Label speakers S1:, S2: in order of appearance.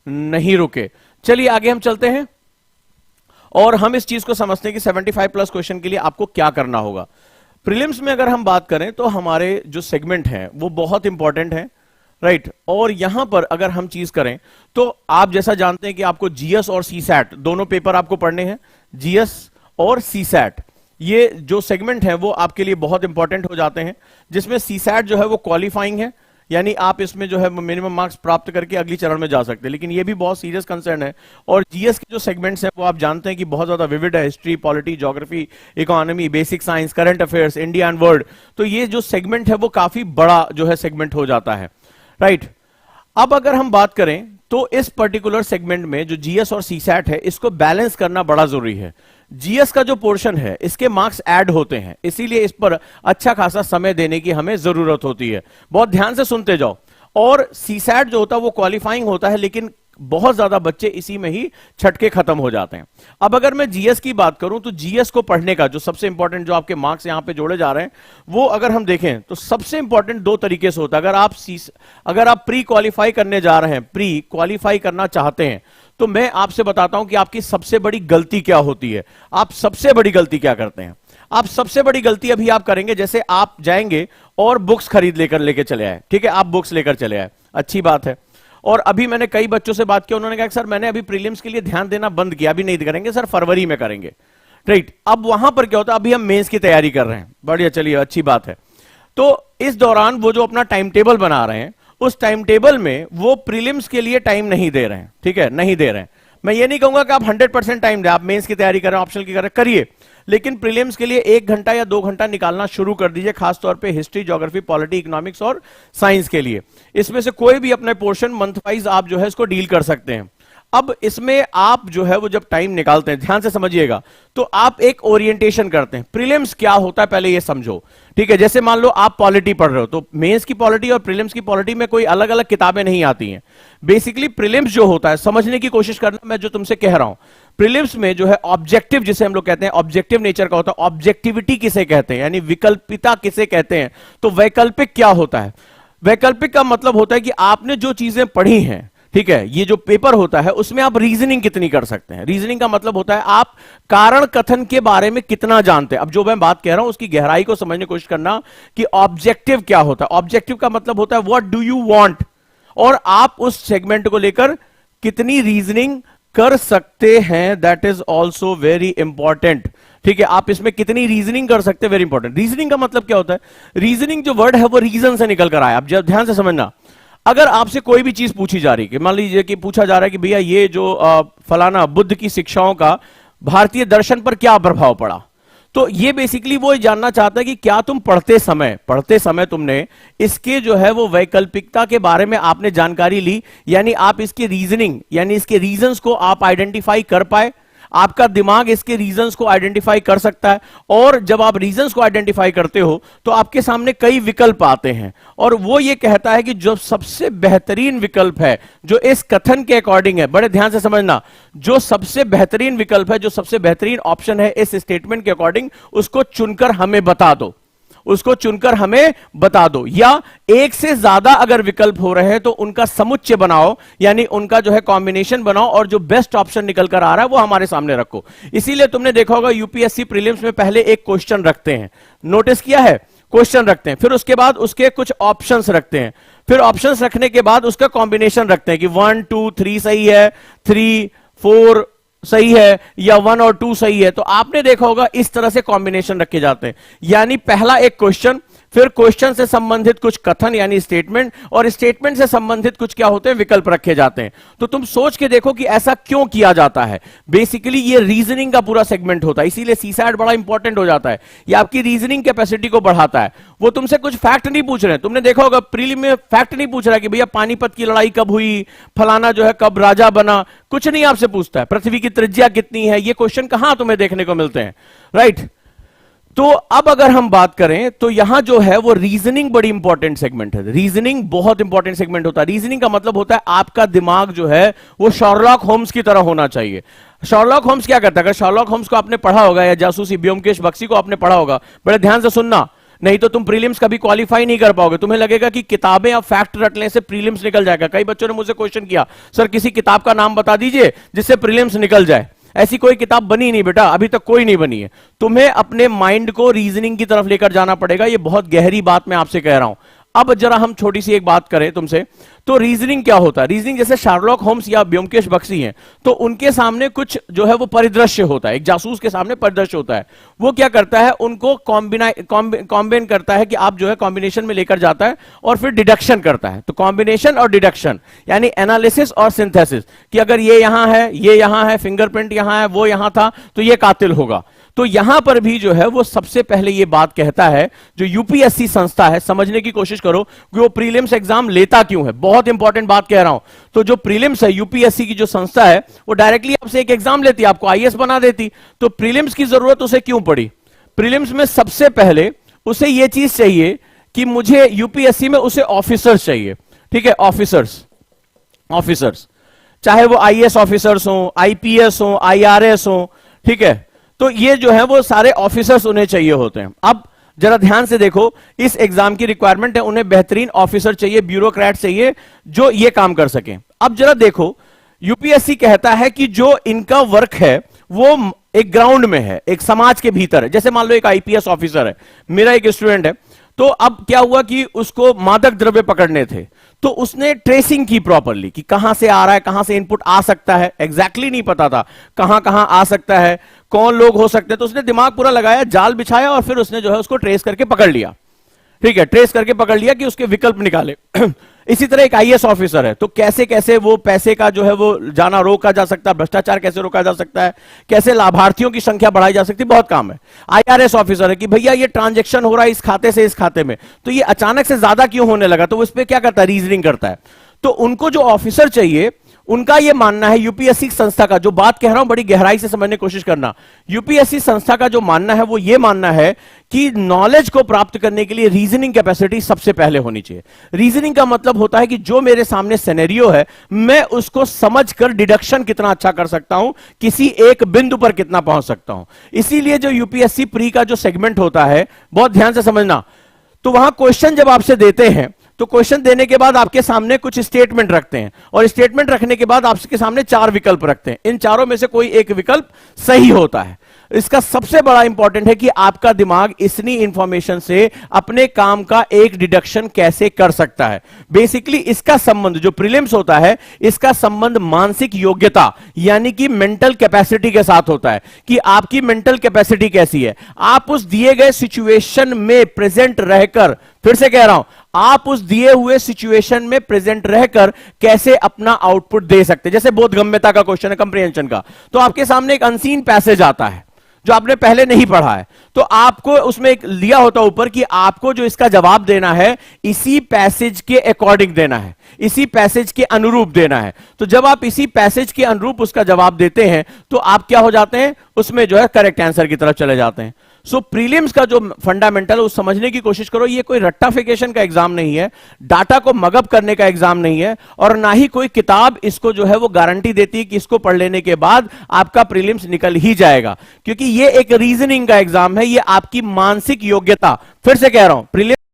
S1: नहीं रुके। चलिए आगे हम चलते हैं और हम इस चीज को समझते हैं कि 75 प्लस क्वेश्चन के लिए आपको क्या करना होगा। प्रीलिम्स में अगर हम बात करें तो हमारे जो सेगमेंट हैं वो बहुत इंपॉर्टेंट हैं, राइट। और यहां पर अगर हम चीज करें तो आप जैसा जानते हैं कि आपको जीएस और सीसैट दोनों पेपर आपको पढ़ने हैं, जीएस और सीसैट, ये जो सेगमेंट है वो आपके लिए बहुत इंपॉर्टेंट हो जाते हैं, जिसमें सीसैट जो है वो क्वालिफाइंग है, यानी आप इसमें जो है मिनिमम मार्क्स प्राप्त करके अगली चरण में जा सकते हैं, लेकिन ये भी बहुत सीरियस कंसर्न है। और जीएस के जो सेगमेंट्स हैं वो आप जानते हैं कि बहुत ज्यादा विविड है, history, polity, geography, economy, basic science, current affairs, India and world, तो ये जो सेगमेंट है वो काफी बड़ा जो है सेगमेंट हो जाता है, राइट। अब अगर हम बात करें तो इस पर्टिकुलर सेगमेंट में जो जीएस और सीसैट है इसको बैलेंस करना बड़ा जरूरी है। जीएस का जो पोर्शन है इसके मार्क्स ऐड होते हैं, इसीलिए इस पर अच्छा खासा समय देने की हमें जरूरत होती है, बहुत ध्यान से सुनते जाओ। और सीसैट जो होता है वो क्वालिफाइंग होता है, लेकिन बहुत ज्यादा बच्चे इसी में ही छटके खत्म हो जाते हैं। अब अगर मैं जीएस की बात करूं तो जीएस को पढ़ने का जो सबसे इंपॉर्टेंट जो आपके मार्क्स यहां पे जोड़े जा रहे हैं वो अगर हम देखें तो सबसे इंपॉर्टेंट दो तरीके से होता है। अगर आप प्री क्वालिफाई करने जा रहे हैं, प्री क्वालिफाई करना चाहते हैं, तो मैं आपसे बताता हूं कि आपकी सबसे बड़ी गलती क्या होती है। आप सबसे बड़ी गलती क्या करते हैं? आप सबसे बड़ी गलती अभी आप करेंगे, जैसे आप जाएंगे और बुक्स खरीद लेके चले आए, ठीक है, आप बुक्स लेकर चले आए, अच्छी बात है। और अभी मैंने कई बच्चों से बात की, उन्होंने कहा सर मैंने अभी प्रीलिम्स के लिए ध्यान देना बंद किया, अभी नहीं करेंगे सर, फरवरी में करेंगे, राइट। अब वहां पर क्या होता है, अभी हम मेंस की तैयारी कर रहे हैं, बढ़िया, चलिए अच्छी बात है। तो इस दौरान वो जो अपना टाइम टेबल बना रहे हैं उस टाइम टेबल में वो प्रीलिम्स के लिए टाइम नहीं दे रहे हैं, ठीक है, नहीं दे रहे हैं। मैं ये नहीं कहूंगा कि आप 100% टाइम दें, आप मेंस की तैयारी कर रहे हैं, ऑप्शनल की कर रहे हैं, करिए, लेकिन प्रीलिम्स के लिए 1 घंटा या 2 घंटा निकालना शुरू कर दीजिए, खासतौर पे हिस्ट्री, ज्योग्राफी, पॉलिटी, इकोनॉमिक्स और साइंस के लिए। इसमें से कोई भी अपने पोर्शन मंथ वाइज आप जो है इसको डील कर सकते हैं। अब इसमें आप जो है वो जब टाइम निकालते हैं, ध्यान से समझिएगा, तो आप एक ओरिएंटेशन करते हैं। प्रीलिम्स क्या होता है पहले ये समझो, ठीक है। जैसे मान लो आप पॉलिटी पढ़ रहे हो, तो मेंस की पॉलिटी और प्रीलिम्स की पॉलिटी में कोई अलग अलग किताबें नहीं आती हैं। बेसिकली प्रीलिम्स जो होता है, समझने की कोशिश करना, मैं जो तुमसे कह रहा हूं, प्रीलिम्स में जो है ऑब्जेक्टिव, जिसे हम लोग कहते हैं ऑब्जेक्टिव नेचर का होता है। ऑब्जेक्टिविटी किसे कहते हैं, यानी विकल्पिता किसे कहते हैं? तो वैकल्पिक क्या होता है? वैकल्पिक का मतलब होता है कि आपने जो चीजें पढ़ी हैं, ठीक है, ये जो पेपर होता है उसमें आप रीजनिंग कितनी कर सकते हैं। रीजनिंग का मतलब होता है आप कारण कथन के बारे में कितना जानते हैं। अब जो मैं बात कह रहा हूं उसकी गहराई को समझने की कोशिश करना कि ऑब्जेक्टिव क्या होता है। ऑब्जेक्टिव का मतलब होता है व्हाट डू यू वांट, और आप उस सेगमेंट को लेकर कितनी रीजनिंग कर सकते हैं, that is also very important, ठीक है। आप इसमें कितनी रीजनिंग कर सकते हैं, वेरी इंपॉर्टेंट। रीजनिंग का मतलब क्या होता है? रीजनिंग जो वर्ड है वो रीजन से निकल कर आया। अब जब ध्यान से समझना, अगर आपसे कोई भी चीज पूछी जा रही है, मान लीजिए कि पूछा जा रहा है कि भैया ये जो फलाना बुद्ध की शिक्षाओं का भारतीय दर्शन पर क्या प्रभाव पड़ा, तो ये बेसिकली वो जानना चाहता है कि क्या तुम पढ़ते समय तुमने इसके जो है वो वैकल्पिकता के बारे में आपने जानकारी ली, यानी आप इसकी रीजनिंग, यानी इसके रीजंस को आप आइडेंटिफाई कर पाए, आपका दिमाग इसके रीजंस को आइडेंटिफाई कर सकता है। और जब आप रीजंस को आइडेंटिफाई करते हो तो आपके सामने कई विकल्प आते हैं, और वो ये कहता है कि जो सबसे बेहतरीन विकल्प है, जो इस कथन के अकॉर्डिंग है, बड़े ध्यान से समझना, जो सबसे बेहतरीन विकल्प है, जो सबसे बेहतरीन ऑप्शन है इस स्टेटमेंट के अकॉर्डिंग, उसको चुनकर हमें बता दो, उसको चुनकर हमें बता दो। या एक से ज्यादा अगर विकल्प हो रहे हैं तो उनका समुच्चय बनाओ, यानी उनका जो है कॉम्बिनेशन बनाओ, और जो बेस्ट ऑप्शन निकल कर आ रहा है वो हमारे सामने रखो। इसीलिए तुमने देखा होगा यूपीएससी प्रीलिम्स में पहले एक क्वेश्चन रखते हैं, नोटिस किया है? क्वेश्चन रखते हैं, फिर उसके बाद उसके कुछ ऑप्शंस रखते हैं, फिर ऑप्शंस रखने के बाद उसका कॉम्बिनेशन रखते हैं कि 1 2 3 सही है, 3 4 सही है, या 1 और 2 सही है। तो आपने देखा होगा इस तरह से कॉम्बिनेशन रखे जाते हैं, यानी पहला एक क्वेश्चन, फिर क्वेश्चन से संबंधित कुछ कथन यानी स्टेटमेंट, और स्टेटमेंट से संबंधित कुछ क्या होते हैं, विकल्प रखे जाते हैं। तो तुम सोच के देखो कि ऐसा क्यों किया जाता है। बेसिकली ये रीजनिंग का पूरा सेगमेंट होता है, इसीलिए सीसैट बड़ा इंपॉर्टेंट हो जाता है। ये आपकी रीजनिंग कैपेसिटी को बढ़ाता है। वो तुमसे कुछ फैक्ट नहीं पूछ रहे हैं, तुमने देखा होगा प्रीलिम में फैक्ट नहीं पूछ रहा है कि भैया पानीपत की लड़ाई कब हुई, फलाना जो है कब राजा बना, कुछ नहीं आपसे पूछता है। पृथ्वी की त्रिज्या कितनी है, ये क्वेश्चन कहां तुम्हें देखने को मिलते हैं, राइट। तो अब अगर हम बात करें तो यहां जो है वो रीजनिंग बड़ी इंपॉर्टेंट सेगमेंट है। रीजनिंग बहुत इंपॉर्टेंट सेगमेंट होता है। रीजनिंग का मतलब होता है आपका दिमाग जो है वो शर्लॉक होम्स की तरह होना चाहिए। शर्लॉक होम्स क्या करता है? अगर शर्लॉक होम्स को आपने पढ़ा होगा, या जासूसी ब्योमकेश बख्शी को आपने पढ़ा होगा, बड़े ध्यान से सुनना, नहीं तो तुम प्रीलिम्स कभी क्वालिफाई नहीं कर पाओगे। तुम्हें लगेगा कि किताबें या फैक्ट रटने से प्रीलिम्स निकल जाएगा। कई बच्चों ने मुझसे क्वेश्चन किया, सर किसी किताब का नाम बता दीजिए जिससे प्रीलिम्स निकल जाए। ऐसी कोई किताब बनी नहीं बेटा, अभी तक कोई नहीं बनी है। तुम्हें अपने माइंड को रीजनिंग की तरफ लेकर जाना पड़ेगा। ये बहुत गहरी बात मैं आपसे कह रहा हूं। अब जरा हम छोटी सी एक बात करें तुमसे, तो रीजनिंग क्या होता है? रीजनिंग जैसे शार्लॉक होम्स या ब्योमकेश बख्शी हैं, तो उनके सामने कुछ जो है वो परिदृश्य होता है, एक जासूस के सामने परिदृश्य होता है। वो क्या करता है, उनको कॉम्बिन करता है कि आप जो है कॉम्बिनेशन में लेकर जाता है और फिर डिडक्शन करता है। तो कॉम्बिनेशन और डिडक्शन यानी एनालिसिस और सिंथेसिस, कि अगर ये यहां है, ये यहां है, फिंगरप्रिंट यहां है, वो यहां था, तो ये कातिल होगा। तो यहां पर भी जो है वो सबसे पहले ये बात कहता है, जो यूपीएससी संस्था है, समझने की कोशिश करो कि वो प्रीलिम्स एग्जाम लेता क्यों है। बहुत इंपॉर्टेंट बात कह रहा हूं। तो जो प्रीलिम्स है, यूपीएससी की जो संस्था है, वो डायरेक्टली आपसे एक एग्जाम लेती, आपको आईएएस बना देती। तो प्रीलिम्स की जरूरत उसे क्यों पड़ी? प्रीलिम्स में सबसे पहले उसे यह चीज चाहिए कि मुझे यूपीएससी में उसे ऑफिसर्स चाहिए। ठीक है, ऑफिसर्स, चाहे वो आईएएस ऑफिसर्स हो, आईपीएस हो, आईआरएस हो, ठीक है। तो ये जो है वो सारे ऑफिसर्स उन्हें चाहिए होते हैं। अब जरा ध्यान से देखो, इस एग्जाम की रिक्वायरमेंट है, उन्हें बेहतरीन ऑफिसर चाहिए, ब्यूरोक्रेट चाहिए जो ये काम कर सके। अब जरा देखो, यूपीएससी कहता है कि जो इनका वर्क है वो एक ग्राउंड में है, एक समाज के भीतर है। जैसे मान लो एक आईपीएस ऑफिसर है, मेरा एक स्टूडेंट है, तो अब क्या हुआ कि उसको मादक द्रव्य पकड़ने थे, तो उसने ट्रेसिंग की प्रॉपरली कि कहां से आ रहा है, कहां से इनपुट आ सकता है। एग्जैक्टली नहीं पता था कहां कहां आ सकता है, कौन लोग हो सकते हैं, तो उसने दिमाग पूरा लगाया, जाल बिछाया और फिर उसने जो है उसको ट्रेस करके पकड़ लिया। ठीक है, ट्रेस करके पकड़ लिया कि उसके विकल्प निकाले। इसी तरह एक आईएएस ऑफिसर है, तो कैसे कैसे वो पैसे का जो है वो जाना रोका जा सकता है, भ्रष्टाचार कैसे रोका जा सकता है, कैसे लाभार्थियों की संख्या बढ़ाई जा सकती है, बहुत काम है। आईआरएस ऑफिसर है कि भैया ये ट्रांजैक्शन हो रहा है इस खाते से इस खाते में, तो ये अचानक से ज्यादा क्यों होने लगा, तो उस पर क्या करता है, रीजनिंग करता है। तो उनको जो ऑफिसर चाहिए, उनका यह मानना है, यूपीएससी संस्था का, जो बात कह रहा हूं बड़ी गहराई से समझने की कोशिश करना, यूपीएससी संस्था का जो मानना है वो यह मानना है कि नॉलेज को प्राप्त करने के लिए रीजनिंग कैपेसिटी सबसे पहले होनी चाहिए। रीजनिंग का मतलब होता है कि जो मेरे सामने सिनेरियो है, मैं उसको समझकर डिडक्शन कितना अच्छा कर सकता हूं, किसी एक बिंदु पर कितना पहुंच सकता हूं। इसीलिए जो यूपीएससी प्री का जो सेगमेंट होता है, बहुत ध्यान से समझना, तो वहां क्वेश्चन जब आपसे देते हैं, तो क्वेश्चन देने के बाद आपके सामने कुछ स्टेटमेंट रखते हैं, और स्टेटमेंट रखने के बाद आपके सामने 4 विकल्प रखते हैं। इन चारों में से कोई एक विकल्प सही होता है। इसका सबसे बड़ा इंपॉर्टेंट है कि आपका दिमाग इतनी इंफॉर्मेशन से अपने काम का एक डिडक्शन कैसे कर सकता है। बेसिकली इसका संबंध, जो प्रीलिम्स होता है, इसका संबंध मानसिक योग्यता यानी कि मेंटल कैपेसिटी के साथ होता है, कि आपकी मेंटल कैपेसिटी कैसी है। आप उस दिए गए सिचुएशन में प्रेजेंट रहकर, फिर से कह रहा हूं, आप उस दिए हुए सिचुएशन में प्रेजेंट रहकर कैसे अपना आउटपुट दे सकते हैं। जैसे बोधगम्यता का क्वेश्चन है, कंप्रीहेंशन का, तो आपके सामने एक अनसीन पैसेज आता है जो आपने पहले नहीं पढ़ा है, तो आपको उसमें एक लिया होता ऊपर कि आपको जो इसका जवाब देना है इसी पैसेज के अकॉर्डिंग देना है, इसी पैसेज के अनुरूप देना है। तो जब आप इसी पैसेज के अनुरूप उसका जवाब देते हैं तो आप क्या हो जाते हैं, उसमें जो है करेक्ट आंसर की तरफ चले जाते हैं। सो प्रीलिम्स का जो फंडामेंटल है उस समझने की कोशिश करो। ये कोई रट्टाफिकेशन का एग्जाम नहीं है, डाटा को मगअप करने का एग्जाम नहीं है, और ना ही कोई किताब इसको जो है वो गारंटी देती है कि इसको पढ़ लेने के बाद आपका प्रीलिम्स निकल ही जाएगा, क्योंकि ये एक रीजनिंग का एग्जाम है, ये आपकी मानसिक योग्यता, फिर से कह रहा हूं, प्रीलिम्स